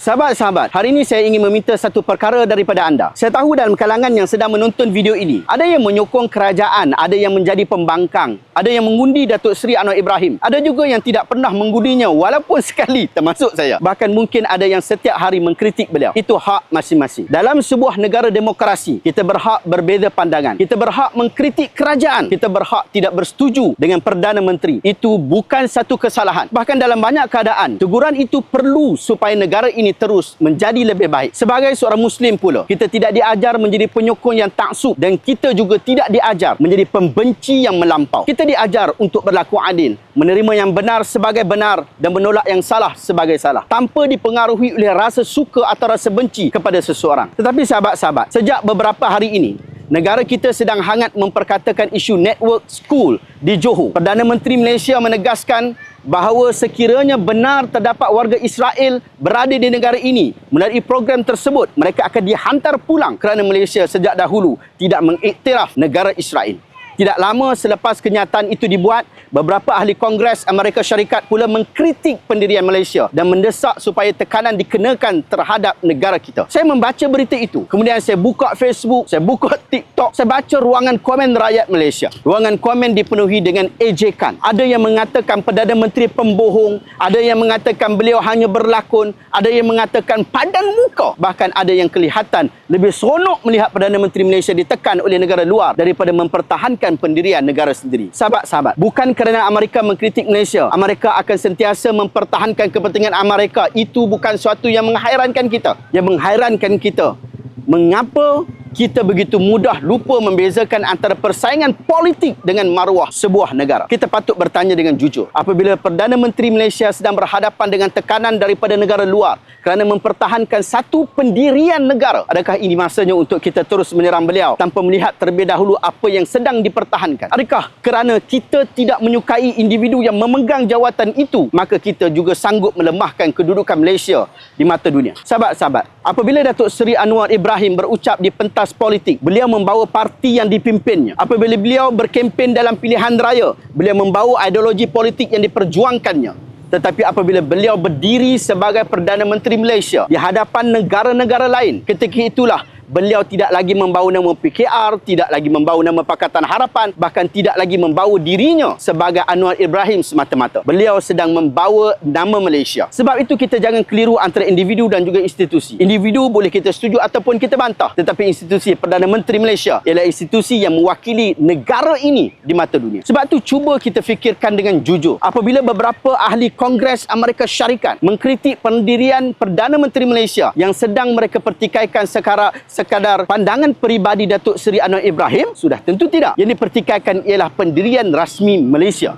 Sahabat-sahabat, hari ini saya ingin meminta satu perkara daripada anda. Saya tahu dalam kalangan yang sedang menonton video ini, ada yang menyokong kerajaan, ada yang menjadi pembangkang, ada yang mengundi Datuk Seri Anwar Ibrahim, ada juga yang tidak pernah mengundinya walaupun sekali, termasuk saya. Bahkan mungkin ada yang setiap hari mengkritik beliau. Itu hak masing-masing. Dalam sebuah negara demokrasi, kita berhak berbeza pandangan. Kita berhak mengkritik kerajaan. Kita berhak tidak bersetuju dengan Perdana Menteri. Itu bukan satu kesalahan. Bahkan dalam banyak keadaan, teguran itu perlu supaya negara ini terus menjadi lebih baik. Sebagai seorang Muslim pula, kita tidak diajar menjadi penyokong yang taksub dan kita juga tidak diajar menjadi pembenci yang melampau. Kita diajar untuk berlaku adil, menerima yang benar sebagai benar dan menolak yang salah sebagai salah, tanpa dipengaruhi oleh rasa suka atau rasa benci kepada seseorang. Tetapi sahabat-sahabat, sejak beberapa hari ini, negara kita sedang hangat memperkatakan isu network school di Johor. Perdana Menteri Malaysia menegaskan bahawa sekiranya benar terdapat warga Israel berada di negara ini, melalui program tersebut, mereka akan dihantar pulang kerana Malaysia sejak dahulu tidak mengiktiraf negara Israel. Tidak lama selepas kenyataan itu dibuat, beberapa ahli Kongres Amerika Syarikat pula mengkritik pendirian Malaysia dan mendesak supaya tekanan dikenakan terhadap negara kita. Saya membaca berita itu, kemudian saya buka Facebook, saya buka TikTok, saya baca ruangan komen rakyat Malaysia. Ruangan komen dipenuhi dengan ejekan. Ada yang mengatakan Perdana Menteri pembohong, ada yang mengatakan beliau hanya berlakon, ada yang mengatakan padan muka. Bahkan ada yang kelihatan lebih seronok melihat Perdana Menteri Malaysia ditekan oleh negara luar daripada mempertahankan pendirian negara sendiri. Sahabat-sahabat, bukan kerana Amerika mengkritik Malaysia, Amerika akan sentiasa mempertahankan kepentingan Amerika. Itu bukan suatu yang menghairankan kita. Yang menghairankan kita, mengapa kita begitu mudah lupa membezakan antara persaingan politik dengan maruah sebuah negara. Kita patut bertanya dengan jujur. Apabila Perdana Menteri Malaysia sedang berhadapan dengan tekanan daripada negara luar kerana mempertahankan satu pendirian negara, adakah ini masanya untuk kita terus menyerang beliau tanpa melihat terlebih dahulu apa yang sedang dipertahankan? Adakah kerana kita tidak menyukai individu yang memegang jawatan itu, maka kita juga sanggup melemahkan kedudukan Malaysia di mata dunia? Sahabat-sahabat, apabila Datuk Seri Anwar Ibrahim berucap di pentas politik, beliau membawa parti yang dipimpinnya. Apabila beliau berkempen dalam pilihan raya, beliau membawa ideologi politik yang diperjuangkannya. Tetapi apabila beliau berdiri sebagai Perdana Menteri Malaysia di hadapan negara-negara lain, ketika itulah beliau tidak lagi membawa nama PKR, tidak lagi membawa nama Pakatan Harapan, bahkan tidak lagi membawa dirinya sebagai Anwar Ibrahim semata-mata. Beliau sedang membawa nama Malaysia. Sebab itu kita jangan keliru antara individu dan juga institusi. Individu boleh kita setuju ataupun kita bantah, tetapi institusi Perdana Menteri Malaysia ialah institusi yang mewakili negara ini di mata dunia. Sebab itu cuba kita fikirkan dengan jujur. Apabila beberapa ahli Kongres Amerika Syarikat mengkritik pendirian Perdana Menteri Malaysia yang sedang mereka pertikaikan sekadar pandangan peribadi Datuk Seri Anwar Ibrahim, sudah tentu tidak. Yang dipertikaikan ialah pendirian rasmi Malaysia.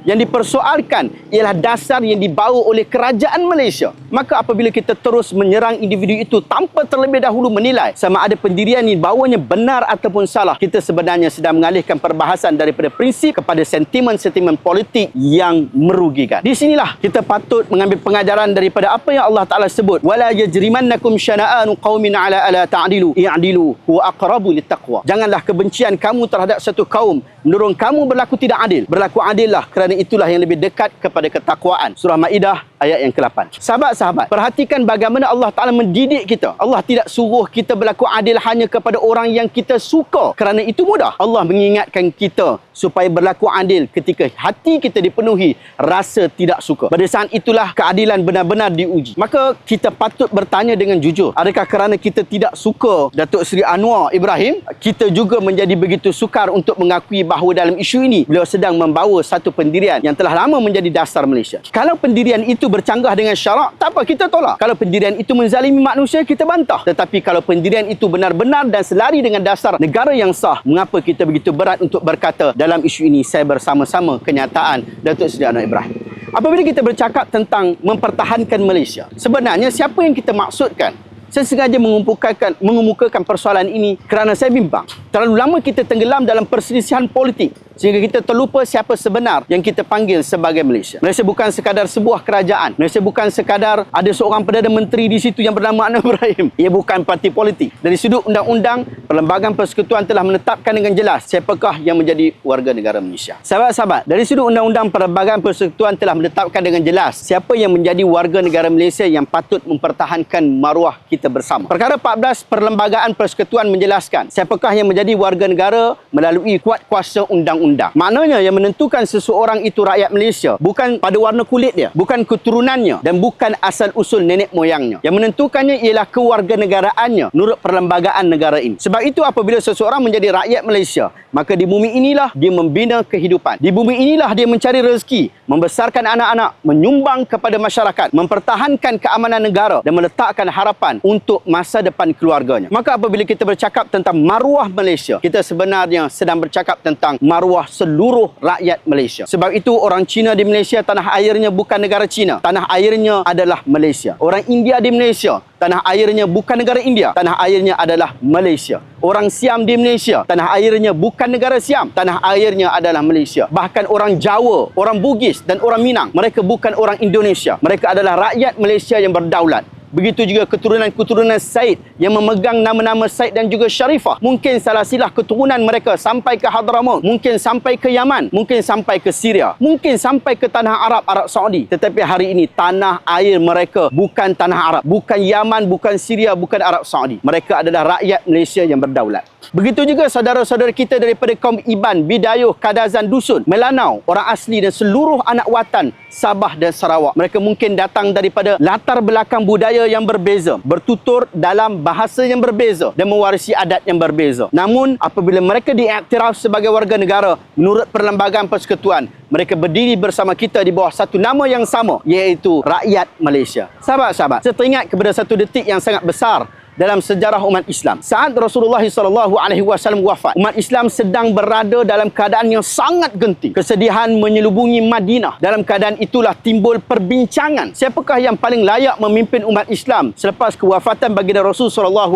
Yang dipersoalkan ialah dasar yang dibawa oleh kerajaan Malaysia. Maka apabila kita terus menyerang individu itu tanpa terlebih dahulu menilai sama ada pendirian yang dibawanya benar ataupun salah, kita sebenarnya sedang mengalihkan perbahasan daripada prinsip kepada sentimen-sentimen politik yang merugikan. Di sinilah kita patut mengambil pengajaran daripada apa yang Allah Ta'ala sebut, wala yajrimannakum syana'anu qaumin ala ta'dilu i'dilu huwa aqrabu littaqwa. Janganlah kebencian kamu terhadap satu kaum mendorong kamu berlaku tidak adil. Berlaku adillah, kerana itulah yang lebih dekat kepada ketakwaan. Surah Maidah ayat yang ke-8. Sahabat-sahabat, perhatikan bagaimana Allah Ta'ala mendidik kita. Allah tidak suruh kita berlaku adil hanya kepada orang yang kita suka, kerana itu mudah. Allah mengingatkan kita supaya berlaku adil ketika hati kita dipenuhi rasa tidak suka. Pada saat itulah keadilan benar-benar diuji. Maka kita patut bertanya dengan jujur, adakah kerana kita tidak suka Datuk Seri Anwar Ibrahim, kita juga menjadi begitu sukar untuk mengakui bahawa dalam isu ini beliau sedang membawa satu pendirian yang telah lama menjadi dasar Malaysia? Kalau pendirian itu bercanggah dengan syarak, tak apa, kita tolak. Kalau pendirian itu menzalimi manusia, kita bantah. Tetapi kalau pendirian itu benar-benar dan selari dengan dasar negara yang sah, mengapa kita begitu berat untuk berkata dalam isu ini saya bersama-sama kenyataan Datuk Seri Anwar Ibrahim? Apabila kita bercakap tentang mempertahankan Malaysia, sebenarnya siapa yang kita maksudkan? Saya sengaja mengemukakan persoalan ini kerana saya bimbang terlalu lama kita tenggelam dalam perselisihan politik sehingga kita terlupa siapa sebenar yang kita panggil sebagai Malaysia. Malaysia bukan sekadar sebuah kerajaan. Malaysia bukan sekadar ada seorang Perdana Menteri di situ yang bernama Anwar Ibrahim. Ia bukan parti politik. Dari sudut undang-undang, Perlembagaan Persekutuan telah menetapkan dengan jelas siapakah yang menjadi warga negara Malaysia. Sahabat-sahabat, dari sudut undang-undang, Perlembagaan Persekutuan telah menetapkan dengan jelas siapa yang menjadi warga negara Malaysia yang patut mempertahankan maruah kita bersama. Perkara 14 Perlembagaan Persekutuan menjelaskan siapakah yang menjadi warga negara melalui kuat kuasa undang-undang. Maknanya yang menentukan seseorang itu rakyat Malaysia bukan pada warna kulit dia, bukan keturunannya dan bukan asal usul nenek moyangnya. Yang menentukannya ialah kewarganegaraannya menurut perlembagaan negara ini. Sebab itu apabila seseorang menjadi rakyat Malaysia, maka di bumi inilah dia membina kehidupan. Di bumi inilah dia mencari rezeki, membesarkan anak-anak, menyumbang kepada masyarakat, mempertahankan keamanan negara dan meletakkan harapan untuk masa depan keluarganya. Maka apabila kita bercakap tentang maruah Malaysia, kita sebenarnya sedang bercakap tentang maruah seluruh rakyat Malaysia. Sebab itu orang Cina di Malaysia, tanah airnya bukan negara Cina. Tanah airnya adalah Malaysia. Orang India di Malaysia, tanah airnya bukan negara India. Tanah airnya adalah Malaysia. Orang Siam di Malaysia, tanah airnya bukan negara Siam. Tanah airnya adalah Malaysia. Bahkan orang Jawa, orang Bugis dan orang Minang, mereka bukan orang Indonesia. Mereka adalah rakyat Malaysia yang berdaulat. Begitu juga keturunan-keturunan Said yang memegang nama-nama Said dan juga Sharifah. Mungkin salah silah keturunan mereka sampai ke Hadramaut, mungkin sampai ke Yaman, mungkin sampai ke Syria, mungkin sampai ke tanah Arab, Arab Saudi. Tetapi hari ini tanah air mereka bukan tanah Arab, bukan Yaman, bukan Syria, bukan Arab Saudi. Mereka adalah rakyat Malaysia yang berdaulat. Begitu juga saudara-saudara kita daripada kaum Iban, Bidayuh, Kadazan, Dusun, Melanau, orang asli dan seluruh anak watan Sabah dan Sarawak. Mereka mungkin datang daripada latar belakang budaya yang berbeza, bertutur dalam bahasa yang berbeza dan mewarisi adat yang berbeza. Namun apabila mereka diiktiraf sebagai warga negara menurut Perlembagaan Persekutuan, mereka berdiri bersama kita di bawah satu nama yang sama, iaitu rakyat Malaysia. Sahabat-sahabat, saya teringat kepada satu detik yang sangat besar dalam sejarah umat Islam. Saat Rasulullah SAW wafat, umat Islam sedang berada dalam keadaan yang sangat genting. Kesedihan menyelubungi Madinah. Dalam keadaan itulah timbul perbincangan. Siapakah yang paling layak memimpin umat Islam selepas kewafatan baginda Rasul SAW?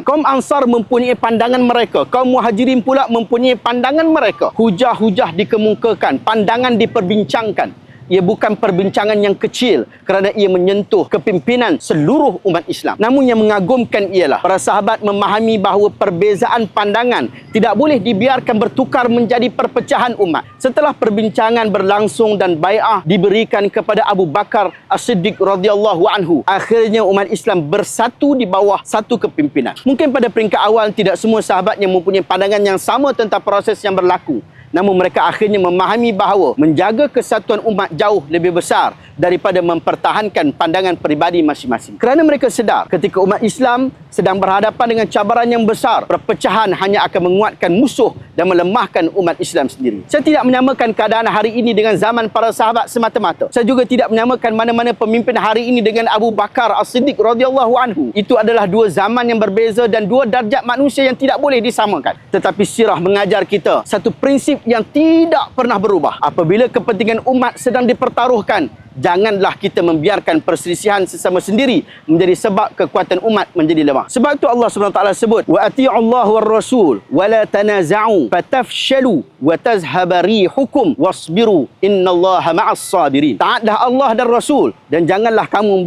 Kaum Ansar mempunyai pandangan mereka. Kaum Muhajirin pula mempunyai pandangan mereka. Hujah-hujah dikemukakan, pandangan diperbincangkan. Ia bukan perbincangan yang kecil kerana ia menyentuh kepimpinan seluruh umat Islam. Namun yang mengagumkan ialah para sahabat memahami bahawa perbezaan pandangan tidak boleh dibiarkan bertukar menjadi perpecahan umat. Setelah perbincangan berlangsung dan bai'ah diberikan kepada Abu Bakar As-Siddiq radhiyallahu anhu, akhirnya umat Islam bersatu di bawah satu kepimpinan. Mungkin pada peringkat awal tidak semua sahabat yang mempunyai pandangan yang sama tentang proses yang berlaku. Namun mereka akhirnya memahami bahawa menjaga kesatuan umat jauh lebih besar daripada mempertahankan pandangan peribadi masing-masing. Kerana mereka sedar ketika umat Islam sedang berhadapan dengan cabaran yang besar, perpecahan hanya akan menguatkan musuh dan melemahkan umat Islam sendiri. Saya tidak menyamakan keadaan hari ini dengan zaman para sahabat semata-mata. Saya juga tidak menyamakan mana-mana pemimpin hari ini dengan Abu Bakar As-Siddiq radhiyallahu anhu. Itu adalah dua zaman yang berbeza dan dua darjat manusia yang tidak boleh disamakan. Tetapi sirah mengajar kita satu prinsip yang tidak pernah berubah. Apabila kepentingan umat sedang dipertaruhkan, janganlah kita membiarkan perselisihan sesama sendiri menjadi sebab kekuatan umat menjadi lemah. Sebab itu Allah SWT sebut, wa ati'ullaha war rasul wa la tanaza'u fatafshalu wa tazhaba rihukum wasbiru innallaha ma'as sabirin. Taatlah Allah dan Rasul dan janganlah kamu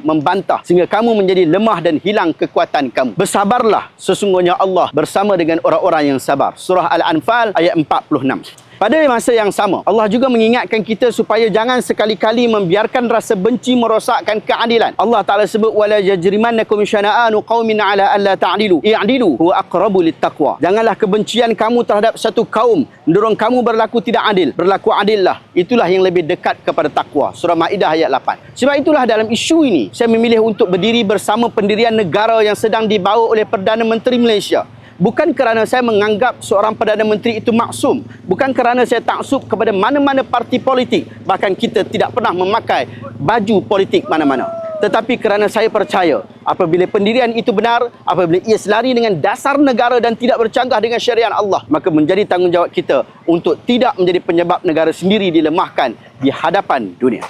membantah sehingga kamu menjadi lemah dan hilang kekuatan kamu. Bersabarlah, sesungguhnya Allah bersama dengan orang-orang yang sabar. Surah Al-Anfal ayat 46. Pada masa yang sama, Allah juga mengingatkan kita supaya jangan sekali-kali membiarkan rasa benci merosakkan keadilan. Allah Ta'ala sebut, وَلَا يَجْرِمَنَّكُمْ شَنَآنُ قَوْمٍ عَلَىٰ أَلَّا تَعْدِلُوا i'dilu huwa aqrabu littaqwa. Janganlah kebencian kamu terhadap satu kaum mendorong kamu berlaku tidak adil. Berlaku adillah, itulah yang lebih dekat kepada takwa. Surah Maidah ayat 8. Sebab itulah dalam isu ini, saya memilih untuk berdiri bersama pendirian negara yang sedang dibawa oleh Perdana Menteri Malaysia. Bukan kerana saya menganggap seorang Perdana Menteri itu maksum. Bukan kerana saya taksub kepada mana-mana parti politik. Bahkan kita tidak pernah memakai baju politik mana-mana. Tetapi kerana saya percaya, apabila pendirian itu benar, apabila ia selari dengan dasar negara dan tidak bercanggah dengan syariat Allah, maka menjadi tanggungjawab kita untuk tidak menjadi penyebab negara sendiri dilemahkan di hadapan dunia.